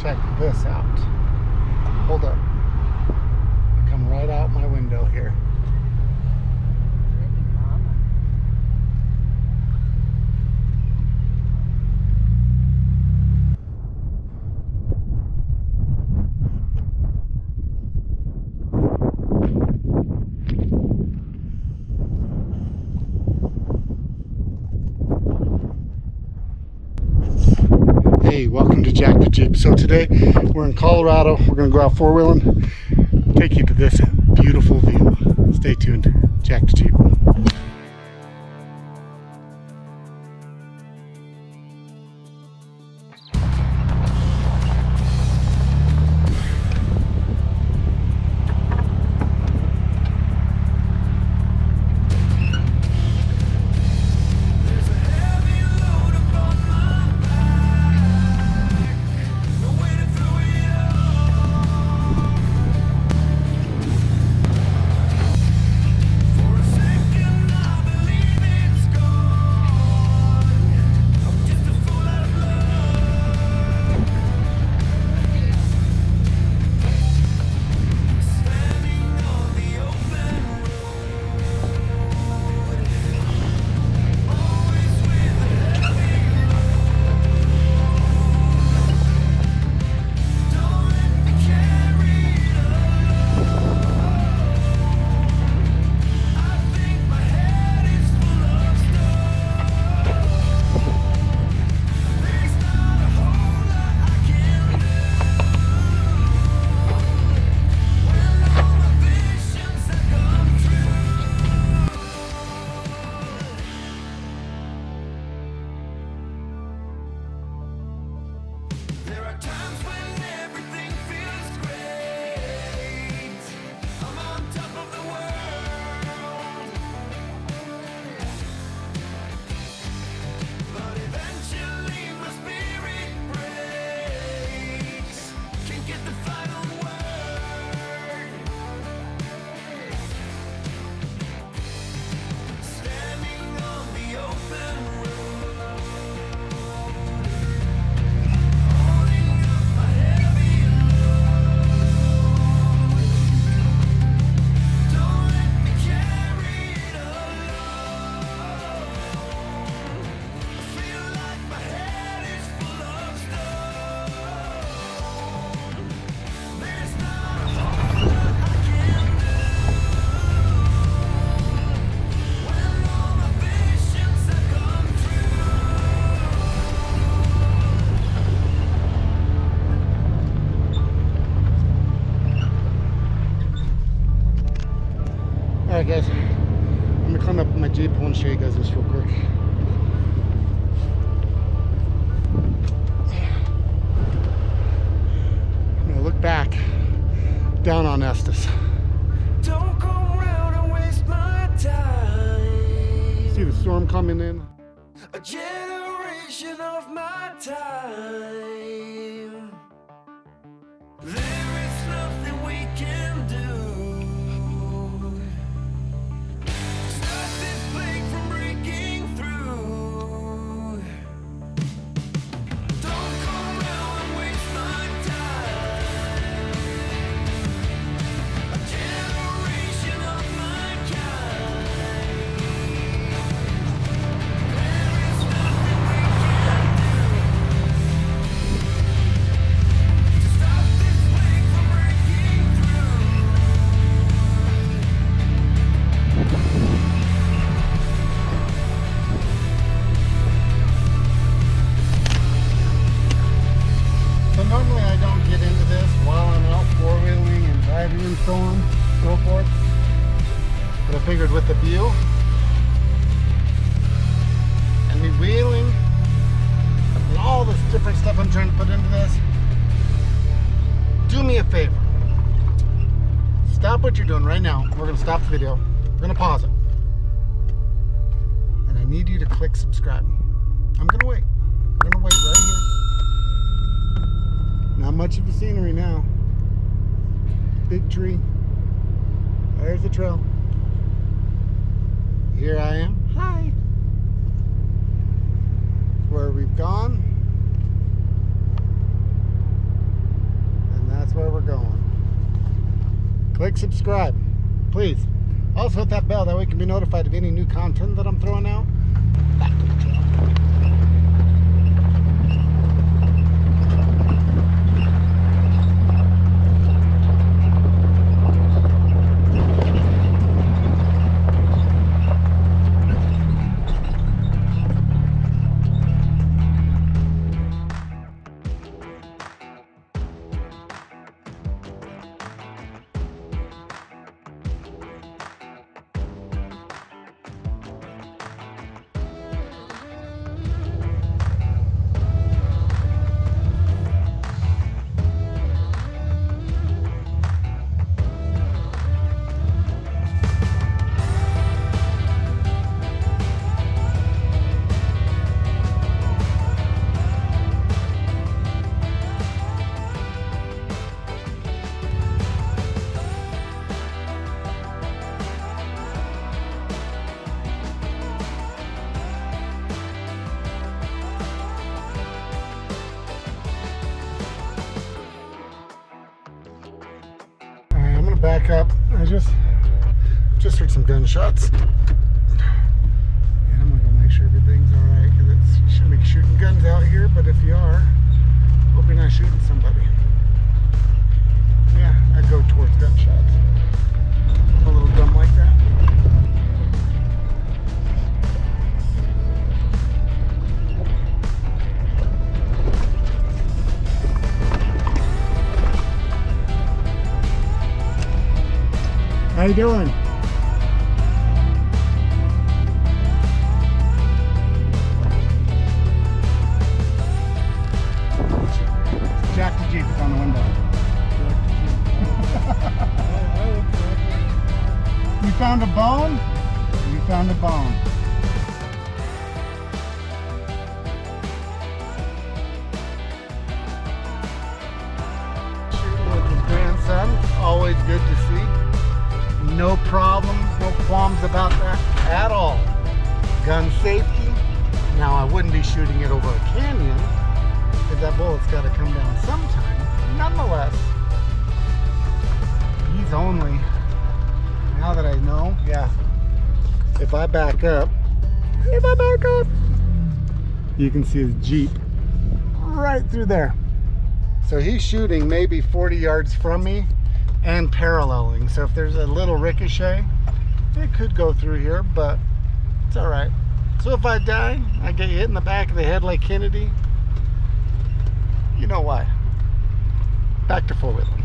check this out. Hold up. I come right out my window here. Hey, welcome to Jack the Jeep. So today we're in Colorado. We're going to go out four-wheeling, take you to this beautiful view. Stay tuned. Jack the Jeep. Alright guys, I'm gonna climb up my Jeep. I want to show you guys this real quick. I'm gonna look back down on Estes. Don't come around and waste my time. See the storm coming in? A generation of my time. There is nothing we can do. Normally I don't get into this while I'm out four-wheeling and driving and so on, so forth. But I figured with the view and me wheeling and all this different stuff I'm trying to put into this, do me a favor. Stop what you're doing right now. We're going to stop the video. We're going to pause it. And I need you to click subscribe. I'm going to wait. I'm going to wait right here. Not much of the scenery now. Big tree. There's the trail. Here I am. Hi. Where we've gone. click subscribe, please. Also hit that bell, that way you can be notified of any new content that I'm throwing out. Back to the trail. Back up. I just heard some gunshots. And I'm gonna go make sure everything's alright, because you shouldn't be shooting guns out here, but if you are, hope you're not shooting somebody. Yeah, I go towards gunshots. I'm a little dumb like that. How you doing? Jack the Jeep is on the window. You found a bone? You found a bone. Shooting with his grandson, always good to see. No problems, no qualms about that at all. Gun safety. Now I wouldn't be shooting it over a canyon, because that bullet's got to come down sometime. Nonetheless, he's only, now that I know, yeah, if I back up, you can see his Jeep right through there. So he's shooting maybe 40 yards from me and paralleling. So if there's a little ricochet, it could go through here, but it's all right. So if I die, I get hit in the back of the head like Kennedy, you know why. Back to four-wheeling.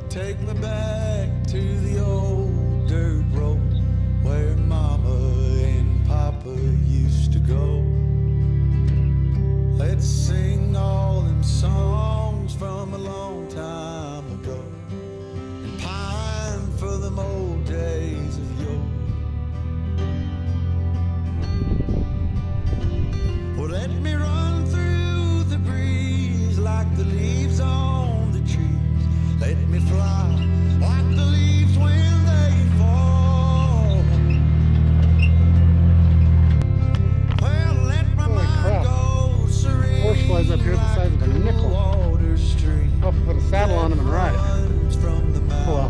Take me back to the old dirt road where Mama and Papa used to go. Let's sing all them songs from a long time ago and pine for them old days of yore. Well, let me run through the breeze like the leaves on the trees. Let me fly like the leaves when they fall. Well, let my mind go serene. Horse flies up here the size of a nickel. I'll put a saddle on him and ride. Wow.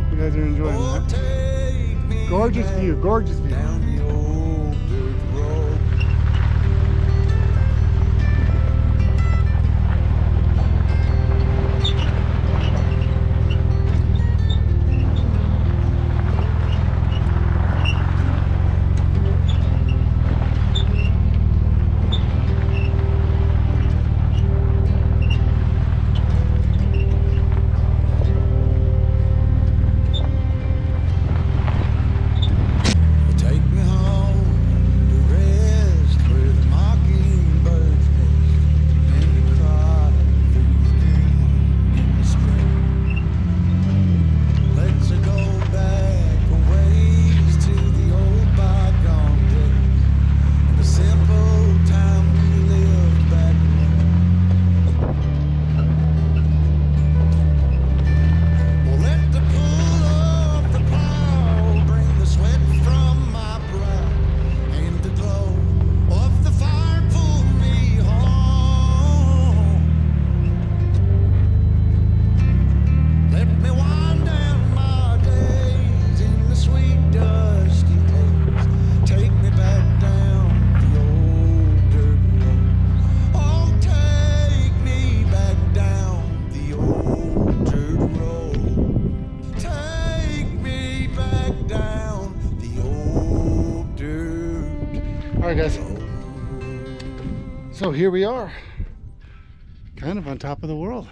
You guys are enjoying that. Gorgeous view, gorgeous view. Take All right, guys. So here we are, kind of on top of the world.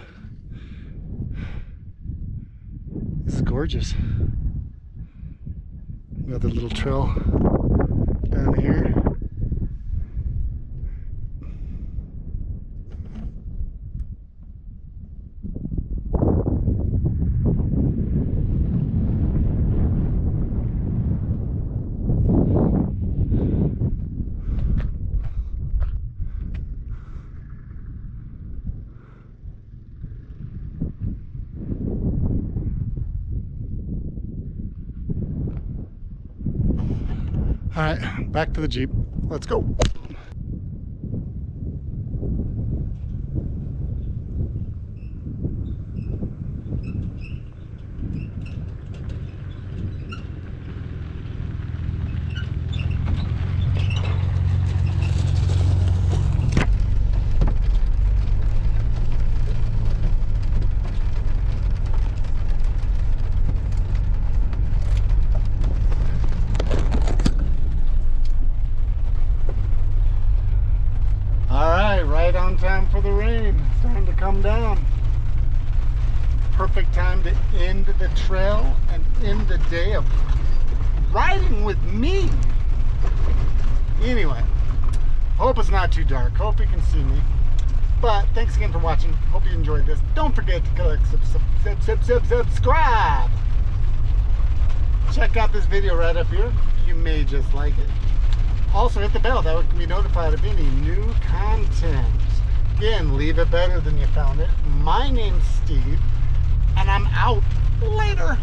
This is gorgeous. Another little trail down here. All right, back to the Jeep. Let's go. Right on time for the rain. It's starting to come down. Perfect time to end the trail and end the day of riding with me. Anyway, hope it's not too dark. Hope you can see me. But thanks again for watching. Hope you enjoyed this. Don't forget to click subscribe. Check out this video right up here. You may just like it. Also hit the bell, that way you can be notified of any new content. Again, leave it better than you found it. My name's Steve, and I'm out. Later.